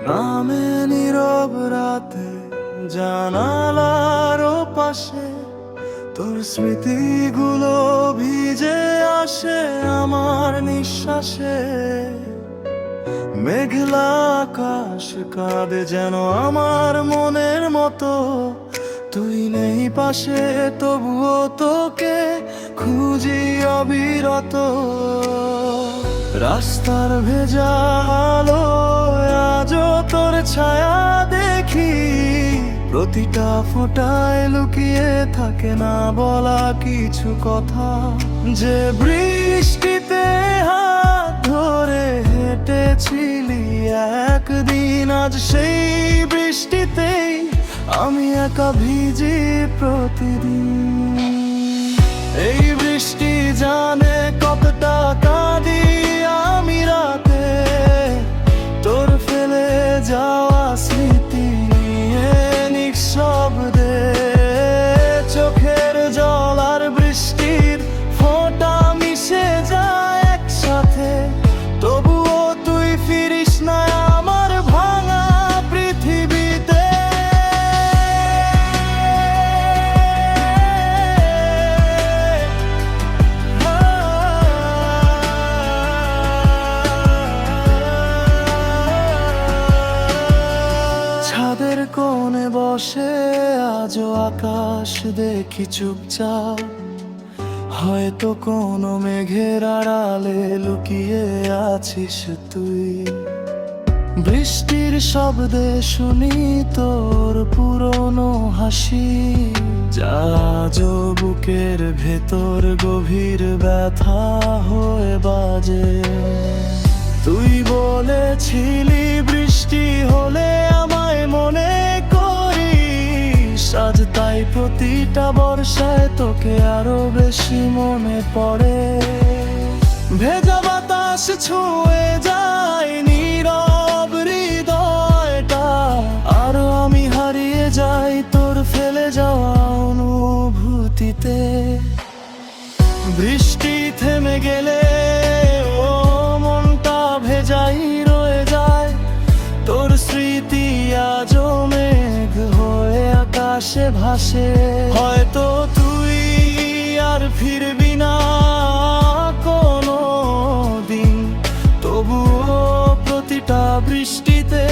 নামে নীরব রাতে জানালার পাশে তোর স্মৃতিগুলো ভিজে আসে আমার নিঃশ্বাসে। মেঘলা আকাশ কাঁদে যেন আমার মনের মতো, তুই নেই পাশে তবুও তোকে খুঁজি অবিরত। রাস্তার ভেজা আলো আজও তোর ছায়া দেখি, প্রতিটা ফোঁটায় লুকিয়ে থাকে না বলা কিছু কথা। যে বৃষ্টিতে হাত ধরে হেঁটেছিলি একদিন, আজ সেই বৃষ্টিতেই আমি একা ভিজি প্রতিদিন। এই বৃষ্টি জানে কতটা কাঁদি আমি রাতে, তোর ফেলে যাওয়া স্মৃতি নিয়ে নিঃশব্দে। চোখের জল আর বৃষ্টির ফোঁটা মিশে যায় একসাথে, তবুও তুই ফিরিস না আমার ভাঙা পৃথিবীতে। ছাদের কোণে বসে আজও আকাশ দেখি চুপচাপ, হয়তো কোনো মেঘের আড়ালে লুকিয়ে আছিস তুই। বৃষ্টির শব্দে শুনি তোর পুরনো হাসি, যা আজও বুকের ভেতর গভীর ব্যথা হয়ে বাজে। তুই বলেছিলি বৃষ্টি হলে আমায় মনে করিস, আজ তাই প্রতিটা বর্ষায় তোকে আরো বেশি মনে পড়ে। ভেজা বাতাস ছুঁয়ে যায় নীরব হৃদয়টা, আরো আমি হারিয়ে যাই তোর ফেলে যাওয়া অনুভূতিতে। বৃষ্টি থেমে গেলে ও মনটা ভেজাই রয়ে যায়, তোর স্মৃতি আজও মেঘ হয়ে আকাশে ভাসে। হয়তো তুই আর ফিরবি না কোনো দিন, তবুও প্রতিটা বৃষ্টিতে